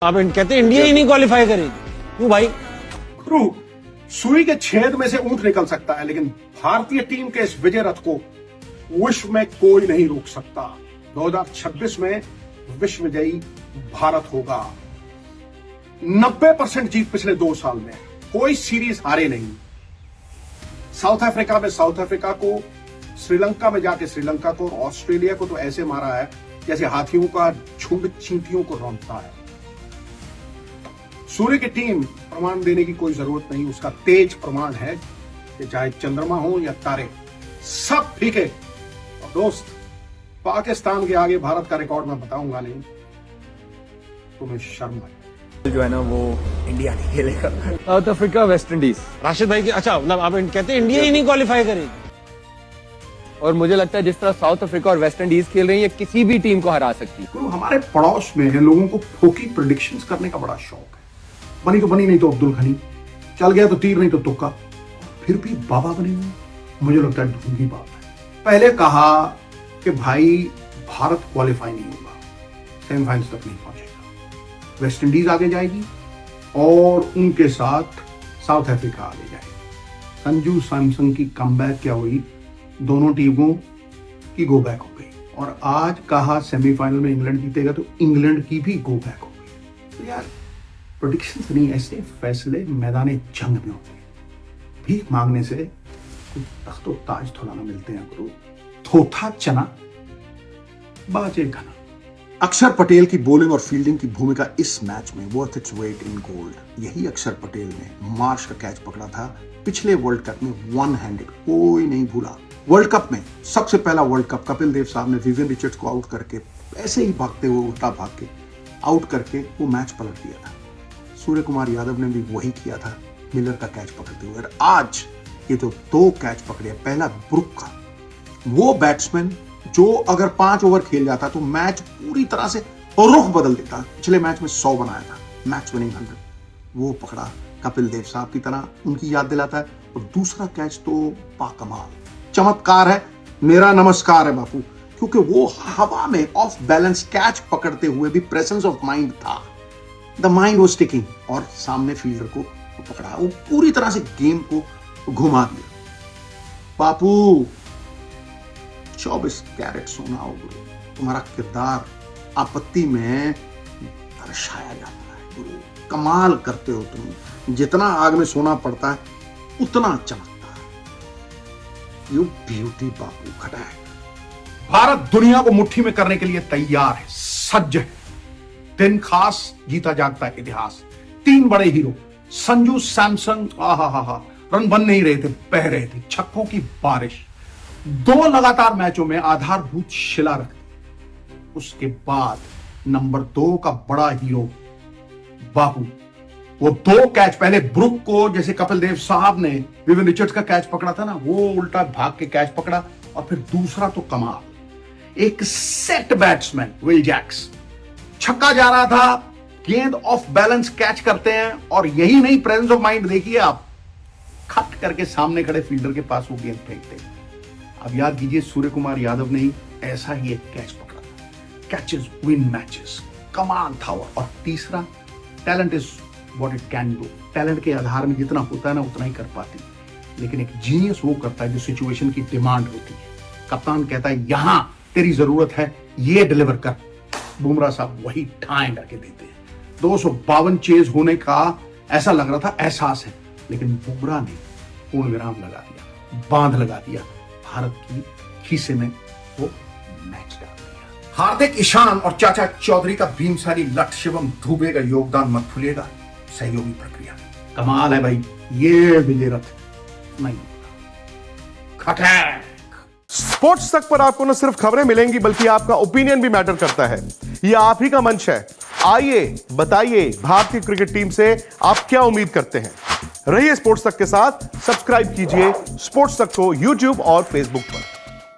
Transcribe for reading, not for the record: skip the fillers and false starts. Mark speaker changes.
Speaker 1: आप कहते हैं इंडिया ही नहीं क्वालिफाई करेगी, क्यों भाई?
Speaker 2: गुरु, सुई के छेद में से ऊंट निकल सकता है, लेकिन भारतीय टीम के इस विजय रथ को विश्व में कोई नहीं रोक सकता। 2026 में विश्व विजयी भारत होगा। 90% जीत पिछले 2 साल में, कोई सीरीज हारे नहीं। साउथ अफ्रीका में साउथ अफ्रीका को, श्रीलंका में जाके श्रीलंका को, ऑस्ट्रेलिया को तो ऐसे मारा है जैसे हाथियों का झुंड चींटियों को रौंदता है। सूर्य की टीम प्रमाण देने की कोई जरूरत नहीं, उसका तेज प्रमाण है कि चाहे चंद्रमा हो या तारे, सब फीके। और दोस्त, पाकिस्तान के आगे भारत का रिकॉर्ड मैं बताऊंगा नहीं, तुम्हें शर्म आए।
Speaker 3: जो है ना वो इंडिया नहीं खेलेगा।
Speaker 4: South Africa, West Indies.
Speaker 1: Rashid भाई की अच्छा, मतलब आप कहते हैं इंडिया ही नहीं क्वालिफाई करेगी।
Speaker 4: और मुझे लगता है जिस तरह साउथ अफ्रीका और वेस्ट इंडीज खेल रही है, ये किसी भी टीम को हरा सकती है।
Speaker 2: हमारे पड़ोस में लोगों को फोकी प्रेडिक्शंस करने का बड़ा शौक है। बनी तो बनी, नहीं तो अब्दुल गनी, चल गया तो तीर नहीं तो तुक्का, फिर भी बाबा बने हुए। मुझे लगता है ढूंढी बात है। पहले कहा कि भाई भारत क्वालिफाई नहीं होगा, सेमीफाइनल तक नहीं पहुंचेगा, वेस्ट इंडीज आगे जाएगी और उनके साथ साउथ अफ्रीका आगे जाएगी। संजू सैमसन की कमबैक क्या हुई, दोनों टीमों की गो बैक हो गई। और आज कहा सेमीफाइनल में इंग्लैंड जीतेगा तो इंग्लैंड की भी गो बैक हो गई। तो यार प्रेडिक्शंस नहीं, ऐसे फैसले मैदाने जंग में होते हैं। भीख मांगने से कुछ तख्तो ताज थोड़ा ना मिलते हैं गुरु। थोथा चना बाजे घना।
Speaker 5: अक्षर पटेल की बॉलिंग और फील्डिंग की भूमिका इस मैच में worth its weight in gold. यही अक्षर पटेल ने मार्श का कैच पकड़ा था पिछले वर्ल्ड कप में, वन हैंडेड, कोई नहीं भूला। वर्ल्ड कप में सबसे पहला वर्ल्ड कप कपिल देव साहब ने विवियन रिचर्ड्स को आउट करके, ऐसे ही भागते हुए उल्टा भाग के आउट करके वो मैच पलट दिया था। सूर्य कुमार यादव ने भी वही किया था मिलर का कैच पकड़ते हुए। और आज ये तो 2 कैच पकड़े, पहला ब्रुक का, वो बैट्समैन जो अगर 5 ओवर खेल जाता तो मैच पूरी तरह से रुख बदल देता। पिछले मैच में 100 बनाया था, मैच विनिंग 100, वो पकड़ा कपिल देव साहब की तरह, उनकी याद दिलाता है। और दूसरा कैच तो बाकमाल, चमत्कार है, मेरा नमस्कार है बापू, क्योंकि वो हवा में ऑफ बैलेंस कैच पकड़ते हुए भी प्रेजेंस ऑफ माइंड था। द माइंड वाज टिकिंग और सामने फील्डर को पकड़ा, वो पूरी तरह से गेम को घुमा दिया। बापू 24 कैरेट सोना हो गुरु, तुम्हारा किरदार आपत्ति में दर्शाया जाता है गुरु। कमाल करते हो तुम, जितना आग में सोना पड़ता है उतना चमकता है। यू ब्यूटी बापू खटाक।
Speaker 2: भारत दुनिया को मुट्ठी में करने के लिए तैयार है, सज्ज है। दिन खास, जीता जागता इतिहास। 3 बड़े हीरो संजू सैमसन, रन बन नहीं रहे थे, बह रहे थे, छक्कों की बारिश। 2 लगातार मैचों में आधारभूत शिला रख दी। उसके बाद नंबर 2 का बड़ा हीरो बापू, वो 2 कैच, पहले ब्रुक को जैसे कपिल देव साहब ने विवियन रिचर्ड्स का कैच पकड़ा था ना, वो उल्टा भाग के कैच पकड़ा। और फिर दूसरा तो कमाल, एक सेट बैट्समैन विल जैक्स, छक्का जा रहा था, गेंद ऑफ बैलेंस कैच करते हैं। और यही नहीं, प्रेजेंस ऑफ माइंड देखिए आप, खट करके सामने खड़े फील्डर के पास वो गेंद फेंकते हैं। अब याद कीजिए, सूर्य कुमार यादव ने ही ऐसा ही एक कैच पकड़ा था। कैचेस विन मैचेस, कमाल था। और तीसरा, talent is what it can do. Talent के आधार में जितना होता है ना, उतना ही कर पाती, लेकिन एक जीनियस वो करता है जो सिचुएशन की डिमांड होती है। कप्तान कहता है यहां तेरी जरूरत है, ये डिलीवर कर। बुमराह साहब वही ठाएं करके देते हैं। 252 चेज होने का ऐसा लग रहा था, एहसास है, लेकिन बुमराह ने पूर्ण विराम लगा दिया, बांध लगा दिया, भारत की खीसे में वो मैच डाल दिया। हार्दिक, ईशान और चाचा चौधरी का भीमसारी लट, शिवम दुबे का योगदान मत भूलिएगा सहयोगी प्रक्रिया। कमाल है भाई, ये विजय रथ नहीं होगा। खटैक।
Speaker 6: स्पोर्ट्स तक पर आपको न सिर्फ खबरें मिलेंगी बल्कि आपका ओपिनियन भी मैटर करता है। यह आप ही का मंच है। आइए बताइए, भारतीय क्रिकेट टीम से आप क्या उम्मीद करते हैं। रहिए स्पोर्ट्स तक के साथ, सब्सक्राइब कीजिए स्पोर्ट्स तक को यूट्यूब और फेसबुक पर।